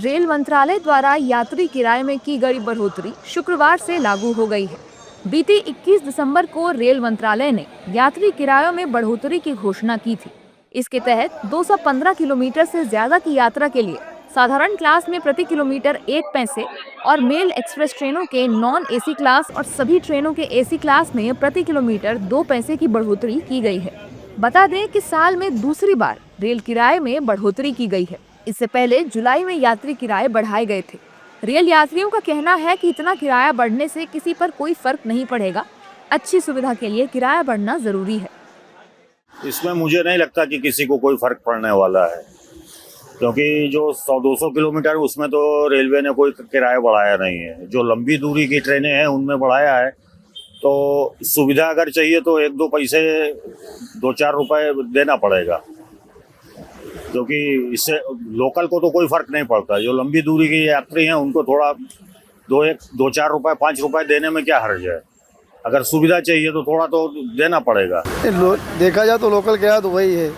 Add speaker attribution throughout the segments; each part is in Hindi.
Speaker 1: रेल मंत्रालय द्वारा यात्री किराए में की गई बढ़ोतरी शुक्रवार से लागू हो गई है। बीती 21 दिसंबर को रेल मंत्रालय ने यात्री किरायों में बढ़ोतरी की घोषणा की थी। इसके तहत 215 किलोमीटर से ज्यादा की यात्रा के लिए साधारण क्लास में प्रति किलोमीटर 1 पैसे और मेल एक्सप्रेस ट्रेनों के नॉन एसी क्लास और सभी ट्रेनों के एसी क्लास में प्रति किलोमीटर 2 पैसे की बढ़ोतरी की गई है। बता दें कि साल में दूसरी बार रेल किराए में बढ़ोतरी की गई है। इससे पहले जुलाई में यात्री किराए बढ़ाए गए थे। रेल यात्रियों का कहना है कि इतना किराया बढ़ने से किसी पर कोई फर्क नहीं पड़ेगा। अच्छी सुविधा के लिए किराया बढ़ना जरूरी है।
Speaker 2: इसमें मुझे नहीं लगता कि किसी को कोई फर्क पड़ने वाला है, क्योंकि जो 100-200 किलोमीटर उसमें तो रेलवे ने कोई किराया बढ़ाया नहीं है। जो लंबी दूरी की ट्रेनें हैं उनमें बढ़ाया है। तो सुविधा अगर चाहिए तो 1-2 पैसे 2-4 रुपए देना पड़ेगा, क्योंकि इससे लोकल को तो कोई फर्क नहीं पड़ता। जो लंबी दूरी की यात्री हैं उनको थोड़ा 2-4 रुपए 5 रुपए देने में क्या हर्ज है। अगर सुविधा चाहिए तो थोड़ा तो देना पड़ेगा।
Speaker 3: देखा जाए तो लोकल किराया तो वही है,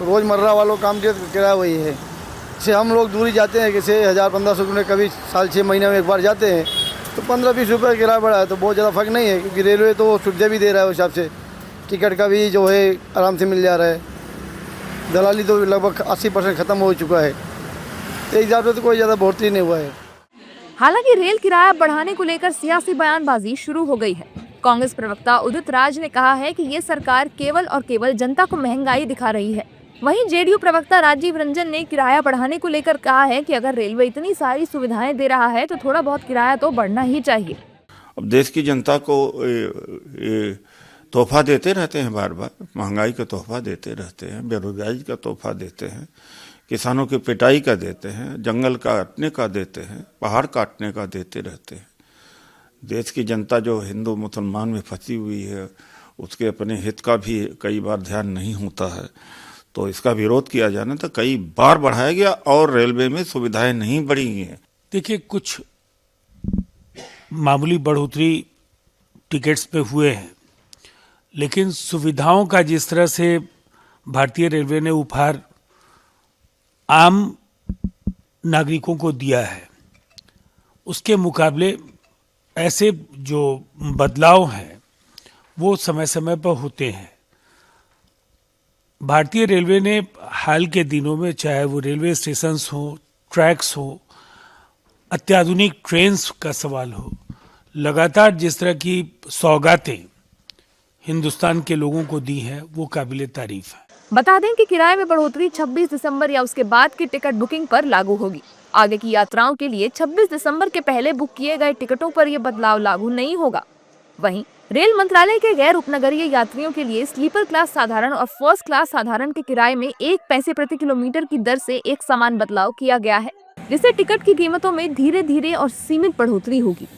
Speaker 3: रोज़मर्रा वालों काम के किराया वही है। जैसे हम लोग दूरी जाते हैं, जैसे 1000-1500 किलोमीटर कभी साल 6 महीने में एक बार जाते हैं, तो 15-20 रुपये किराया बढ़ा है तो बहुत ज़्यादा फर्क नहीं है, क्योंकि रेलवे तो सुविधा भी दे रहा है। उस हिसाब से टिकट का भी जो है आराम से मिल जा रहा है। दलाली तो लगभग 80% ख़त्म हो चुका है। एक हिसाब से तो कोई ज़्यादा बढ़ोतरी नहीं हुआ है।
Speaker 1: हालांकि रेल किराया बढ़ाने को लेकर सियासी बयानबाजी शुरू हो गई है। कांग्रेस प्रवक्ता उदित राज ने कहा है कि ये सरकार केवल और केवल जनता को महंगाई दिखा रही है। वहीं जेडीयू प्रवक्ता राजीव रंजन ने किराया बढ़ाने को लेकर कहा है कि अगर रेलवे इतनी सारी सुविधाएं दे रहा है तो थोड़ा बहुत किराया तो बढ़ना ही चाहिए।
Speaker 4: अब देश की जनता को तोहफा देते रहते हैं, बार बार महंगाई का तोहफा देते रहते हैं, बेरोजगारी का तोहफा देते हैं, किसानों की पिटाई का देते हैं, जंगल काटने का देते हैं, पहाड़ काटने का देते रहते हैं। देश की जनता जो हिंदू मुसलमान में फंसी हुई है, उसके अपने हित का भी कई बार ध्यान नहीं होता है। तो इसका विरोध किया जाना तो कई बार बढ़ाया गया और रेलवे में सुविधाएं नहीं बढ़ी हैं।
Speaker 5: देखिए, कुछ मामूली बढ़ोतरी टिकट्स पे हुए हैं, लेकिन सुविधाओं का जिस तरह से भारतीय रेलवे ने उपहार आम नागरिकों को दिया है, उसके मुकाबले ऐसे जो बदलाव हैं वो समय समय पर होते हैं। भारतीय रेलवे ने हाल के दिनों में, चाहे वो रेलवे स्टेशंस हो, ट्रैक्स हो, अत्याधुनिक ट्रेन्स का सवाल हो, लगातार जिस तरह की सौगातें हिंदुस्तान के लोगों को दी हैं वो काबिले तारीफ है।
Speaker 1: बता दें कि किराए में बढ़ोतरी 26 दिसंबर या उसके बाद की टिकट बुकिंग पर लागू होगी। आगे की यात्राओं के लिए 26 दिसंबर के पहले बुक किए गए टिकटों पर यह बदलाव लागू नहीं होगा। वहीं रेल मंत्रालय के गैर उपनगरीय यात्रियों के लिए स्लीपर क्लास साधारण और फर्स्ट क्लास साधारण के किराए में 1 पैसे प्रति किलोमीटर की दर से एक समान बदलाव किया गया है, जिससे टिकट की कीमतों में धीरे धीरे और सीमित बढ़ोतरी होगी।